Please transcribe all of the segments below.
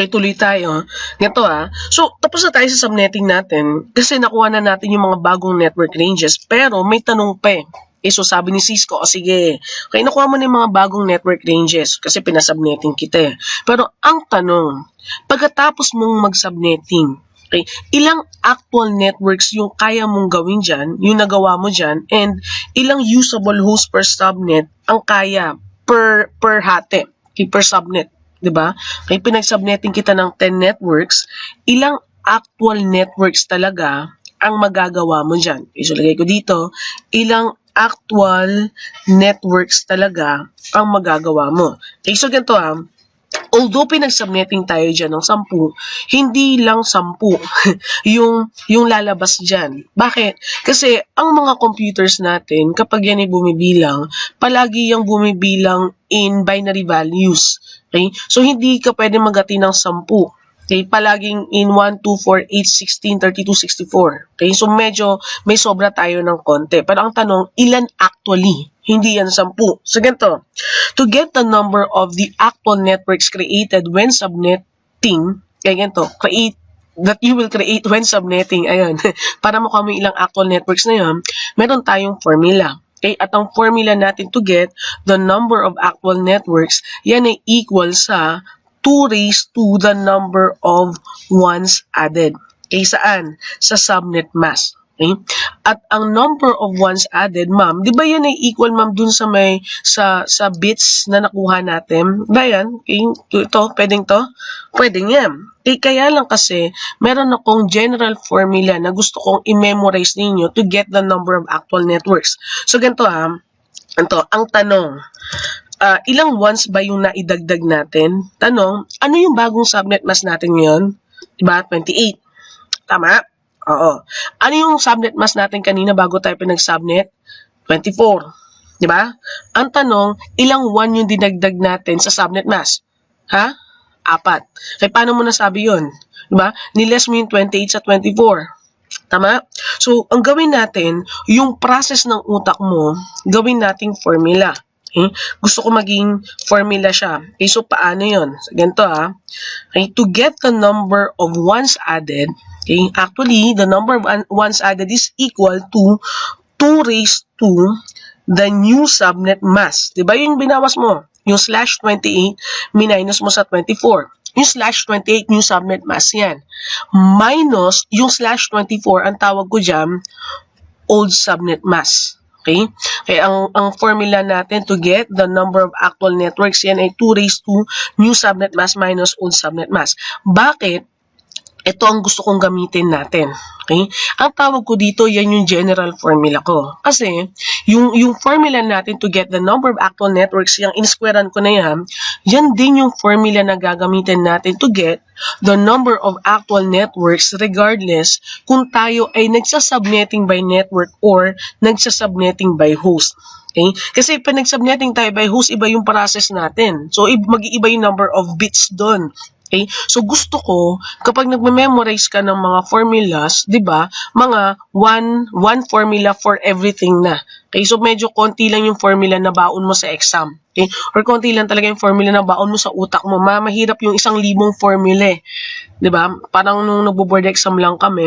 Okay, tuloy tayo. Ganito So, tapos na tayo sa subnetting natin kasi nakuha na natin yung mga bagong network ranges. Pero may tanong pa so sabi ni Cisco, sige, okay, nakuha mo na yung mga bagong network ranges kasi pinasubnetting kita Pero ang tanong, pagkatapos mong mag-subnetting, okay, ilang actual networks yung kaya mong gawin dyan, yung nagawa mo dyan, and ilang usable host per subnet ang kaya per hati, okay, per subnet. Diba? Kaya pinag-subnetting kita ng 10 networks, ilang actual networks talaga ang magagawa mo dyan. Okay, so lagay ko dito, ilang actual networks talaga ang magagawa mo. Okay, so ganito although pinag-subnetting tayo dyan ng 10, hindi lang 10 yung lalabas dyan. Bakit? Kasi ang mga computers natin, kapag yan ay bumibilang, palagi yung bumibilang in binary values. Okay? So, hindi ka pwede magati ng 10. Okay? Palaging in 1, 2, 4, 8, 16, 32, 64. Okay? So, medyo may sobra tayo ng konti. Pero ang tanong, ilan actually? Hindi yan 10. So, ganito. To get the number of the actual networks created when subnetting, kaya ganito, that you will create when subnetting, ayun, para makuha mo ilang actual networks na yun, meron tayong formula. Okay, at ang formula natin to get the number of actual networks, yan ay equal sa 2 raised to the number of ones added. Okay, saan? Sa subnet mask. Okay? At ang number of ones added, ma'am, di ba yan ay equal, ma'am, dun sa may sa bits na nakuha natin? Bayan, okay, ito, pwedeng to? Pwedeng yan. Okay, kaya lang kasi, meron akong general formula na gusto kong i-memorize ninyo to get the number of actual networks. So, ganito ang tanong, ilang ones ba yung naidagdag natin? Tanong, ano yung bagong subnet mask natin ngayon? Diba? 28. Tama? Oo. Ano yung subnet mask natin kanina bago tayo pinag-subnet? 24. Diba? Ang tanong, ilang 1 yung dinagdag natin sa subnet mask? 4. Kaya paano mo nasabi yun? Diba? Niles mo yung 28 sa 24. Tama? So, ang gawin natin, yung process ng utak mo, gawin nating formula. Okay? Gusto ko maging formula siya. Okay, so paano yun? So, ganito Okay, to get the number of ones added, okay, actually, the number of ones added is equal to 2 raised to the new subnet mask. Diba yung binawas mo? Yung slash 28, minus mo sa 24. Yung slash 28, new subnet mask yan. Minus yung slash 24, ang tawag ko dyan, old subnet mask. Okay? Kaya ang formula natin to get the number of actual networks, yan ay 2 raised to new subnet mask minus old subnet mask. Bakit? Ito ang gusto kong gamitin natin. Okay? Ang tawag ko dito, yan yung general formula ko. Kasi, yung formula natin to get the number of actual networks, yung in-squarean ko na yan din yung formula na gagamitin natin to get the number of actual networks regardless kung tayo ay nagsasubnetting by network or nagsasubnetting by host. Okay? Kasi pag nag-subnetting tayo by host, iba yung process natin. So, mag-iiba yung number of bits doon. Okay? So, gusto ko, kapag nagme-memorize ka ng mga formulas, di ba, mga one formula for everything na. Okay? So, medyo konti lang yung formula na baon mo sa exam. Okay? Or konti lang talaga yung formula na baon mo sa utak mo. Mahirap yung 1,000 formula Di ba? Parang nung nagbo-board exam lang kami,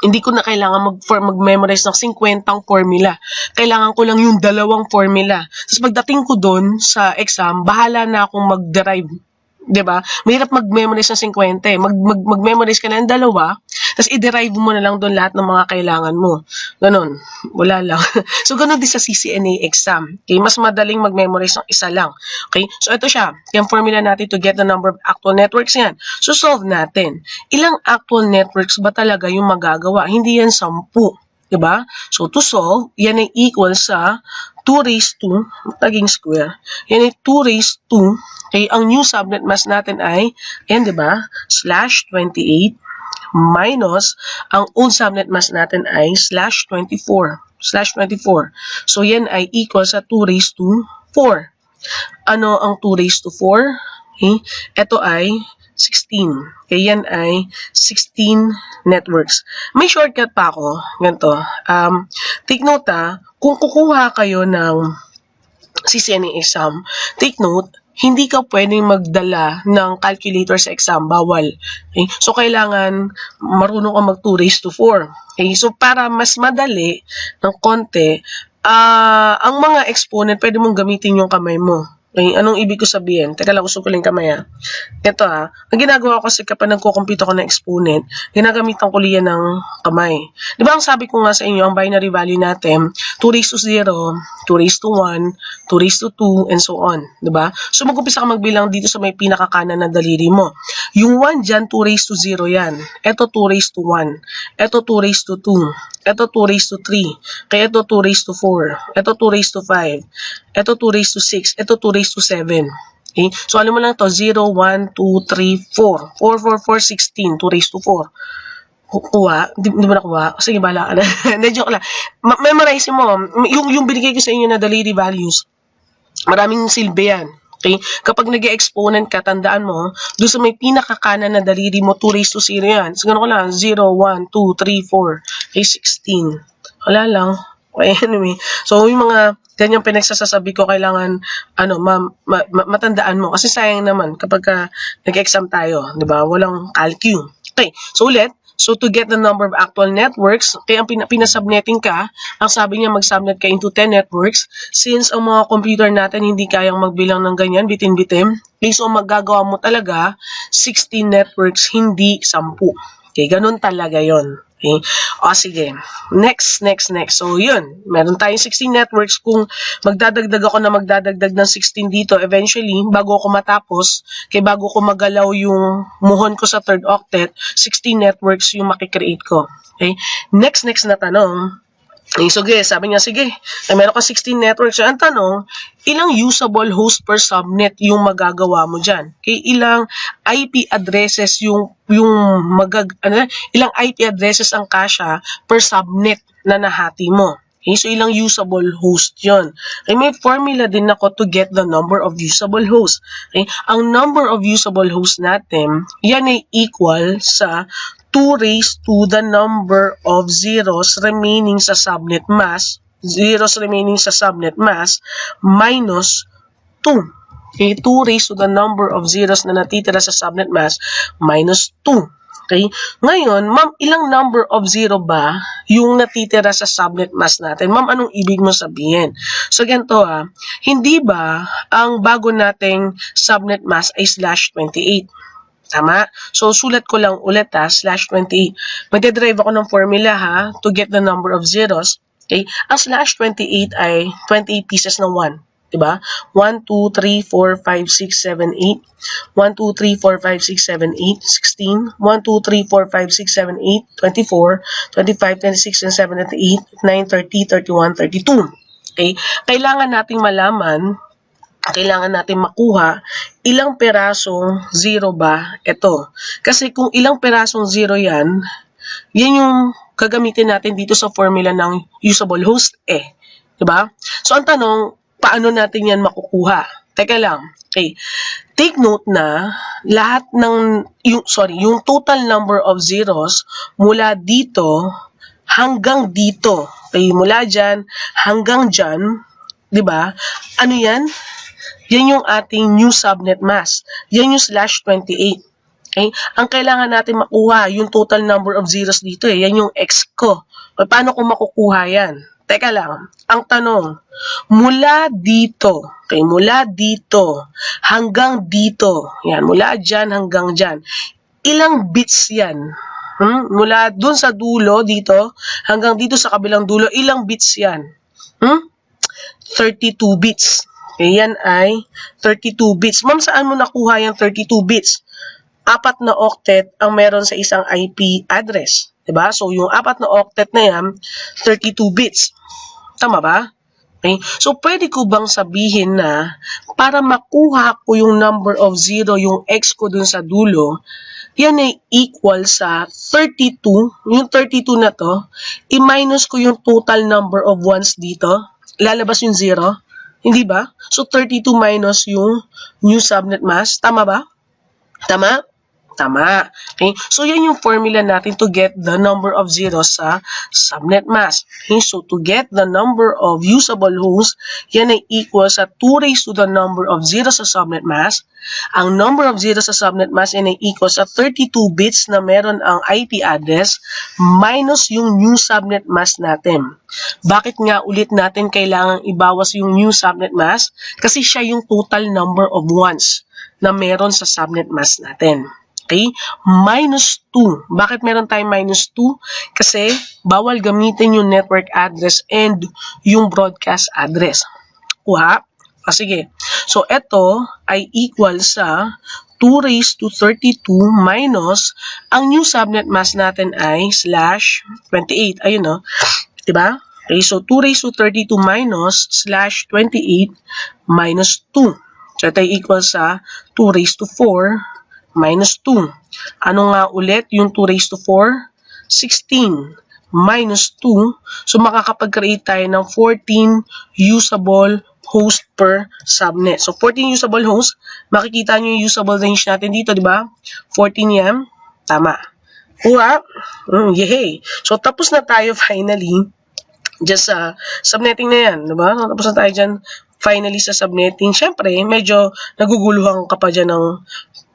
hindi ko na kailangan mag-memorize ng 50 formula. Kailangan ko lang yung 2 formula. Tapos pagdating ko doon sa exam, bahala na akong mag-derive. Diba? Mahirap mag-memorize ng 50. Mag-memorize ka na ng 2, tapos i-derive mo na lang doon lahat ng mga kailangan mo. Ganon. Wala lang. So, ganon din sa CCNA exam. Okay? Mas madaling mag-memorize ng 1 lang. Okay? So, ito siya. Yung formula natin to get the number of actual networks yan. So, solve natin. Ilang actual networks ba talaga yung magagawa? Hindi yan 10. Diba? So, to solve, yan ay equal sa 2 raised to, naging square, yan ay 2 raised to, okay, ang new subnet mask natin ay, yan, diba, slash 28, minus, ang old subnet mask natin ay slash 24. So, yan ay equal sa 2 raised to 4. Ano ang 2 raised to 4? Okay, ito ay 16. Kaya yan ay 16 networks. May shortcut pa ako. Ganito. Take note kung kukuha kayo ng CCNA exam, take note, hindi ka pwedeng magdala ng calculator sa exam, bawal. Okay? So, kailangan marunong ka mag 2 raised to 4. Okay? So, para mas madali ng konti, ang mga exponent, pwede mong gamitin yung kamay mo. Okay? Anong ibig ko sabihin? Teka lang, gusto ko lang kamay ha. Ito ha, ang ginagawa ko kasi kapag nagkukumpute ako ng exponent, ginagamitan ko liyan ng kamay. Di ba ang sabi ko nga sa inyo, ang binary value natin, 2 raised to 0, 2 raised to 1, 2 raised to 2, and so on. Di ba? So mag-umpisa ka magbilang dito sa may pinakakanan na daliri mo. Yung 1 dyan, 2 raised to 0 yan. Ito 2 raised to 1. Ito 2 raised to 2. Ito 2 raised to 3. Kaya ito 2 raised to 4. Ito 2 raised to 5. Ito 2 raised to 6. Ito 2 raised to 7. Okay? So, alam mo lang to 0, 1, 2, 3, 4. 4, 4, 4, 16. 2 raised to 4. Kuha? Di mo nakuha? Sige, bahala ka na. Hindi, joke lang. Memorize mo. Yung binigay ko sa inyo na daliri values, maraming silbi yan. Okay? Kapag nag-exponent ka, tandaan mo, doon sa may pinakakanan na daliri mo, 2 raised to 0 yan. So, gano'n ko lang. 0, 1, 2, 3, 4. Okay, 16. Wala lang. Okay, anyway. So, yung mga ganyang pinagsasasabi ko, kailangan matandaan mo. Kasi sayang naman kapag nag-exam tayo, di ba? Walang calcu. Okay, so ulit. So, to get the number of actual networks, kaya ang pinasubnetting ka, ang sabi niya mag-subnet ka into 10 networks. Since ang mga computer natin hindi kayang magbilang ng ganyan, bitin-bitin, okay, so magagawa mo talaga 16 networks, hindi 10. Okay, ganun talaga yon. Okay? O, sige. Next. So, yun. Meron tayong 16 networks. Kung magdadagdag ako ng 16 dito, eventually, bago ako matapos, bago ko magalaw yung muhon ko sa third octet, 16 networks yung makikreate ko. Okay? Next na tanong. Sige, sabi niya, sige, meron ka 16 networks. So, ang tanong, ilang usable host per subnet yung magagawa mo dyan? Okay, ilang IP addresses ilang IP addresses ang kasya per subnet na nahati mo? Okay, so ilang usable host yon. Okay, may formula din ako to get the number of usable hosts. Okay, ang number of usable hosts natin, yan ay equal sa 2 raised to the number of zeros remaining sa subnet mask, minus 2. Okay, 2 raised to the number of zeros na natitira sa subnet mask minus 2. Okay? Ngayon, ma'am, ilang number of zero ba yung natitira sa subnet mask natin? Ma'am, anong ibig mo sabihin? So, ganito hindi ba ang bago nating subnet mask ay /28? Tama? So, sulat ko lang ulit /28. Magdadrive ako ng formula to get the number of zeros. Okay? Ang /28 ay 28 pieces ng 1. Diba? 1, 2, 3, 4, 5, 6, 7, 8. 1, 2, 3, 4, 5, 6, 7, 8, 16. 1, 2, 3, 4, 5, 6, 7, 8, 24, 25, 26, 27, 28, 9, 30, 31, 32. Okay? Kailangan nating malaman, kailangan natin makuha ilang perasong zero ba ito. Kasi kung ilang perasong zero yan yung gagamitin natin dito sa formula ng usable host Diba? So, ang tanong, paano natin yan makukuha? Teka lang. Okay. Take note na lahat ng, yung total number of zeros mula dito hanggang dito. Okay, mula dyan hanggang dyan, diba? Ano yan? Yan yung ating new subnet mask. Yan yung /28. Okay? Ang kailangan natin makuha, yung total number of zeros dito Yan yung x ko. Paano ko makukuha yan? Teka lang. Ang tanong, mula dito, mula dito hanggang dito, yan, mula dyan hanggang dyan, ilang bits yan? Mula dun sa dulo dito hanggang dito sa kabilang dulo, ilang bits yan? 32 bits. Yan ay 32 bits. Ma'am, saan mo nakuha yung 32 bits? 4 na octet ang meron sa isang IP address. Diba? So, yung 4 na octet na yan, 32 bits. Tama ba? Okay? So, pwede ko bang sabihin na para makuha ko yung number of zero, yung x ko dun sa dulo, yan ay equal sa 32. Yung 32 na to, i-minus ko yung total number of ones dito. Lalabas yung 0. Hindi ba? So, 32 minus yung new subnet mask. Tama ba? Tama? Tama. Okay? So, yan yung formula natin to get the number of zeros sa subnet mask. Okay? So, to get the number of usable hosts, yan ay equal sa 2 raised to the number of zeros sa subnet mask. Ang number of zeros sa subnet mask yan ay equal sa 32 bits na meron ang IP address minus yung new subnet mask natin. Bakit nga ulit natin kailangan ibawas yung new subnet mask? Kasi siya yung total number of ones na meron sa subnet mask natin. Okay? Minus 2. Bakit meron tayong minus 2? Kasi bawal gamitin yung network address and yung broadcast address. Kuha? Sige. So, ito ay equal sa 2 raised to 32 minus ang new subnet mask natin ay /28. Ayun, no? Diba? Okay, so 2 raised to 32 minus /28 minus 2. So, ito ay equal sa 2 raised to 4 minus 2. Ano nga ulit yung 2 raised to 4? 16 minus 2. So, makakapag-create tayo ng 14 usable host per subnet. So, 14 usable host. Makikita nyo yung usable range natin dito, di ba? 14 yan. Tama. Kuha. Yehey. So, tapos na tayo finally just sa subnetting na yan. Di ba? So, tapos na tayo dyan finally sa subnetting. Siyempre, medyo naguguluhan ka pa dyan ng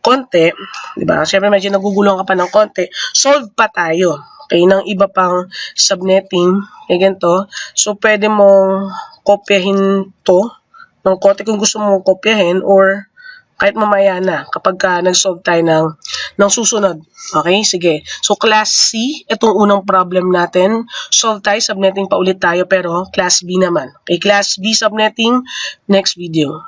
konti, di ba? Siyempre, medyo naguguluhan ka pa ng konti. Solve pa tayo. Okay, ng iba pang subnetting. Kaya ganito. So, pwede mong kopyahin to ng konti kung gusto mong kopyahin or kahit mamaya na kapag nag-solve tayo ng susunod. Okay, sige. So, class C, itong unang problem natin. Solve tayo, subnetting pa ulit tayo pero class B naman. Okay, class B subnetting, next video.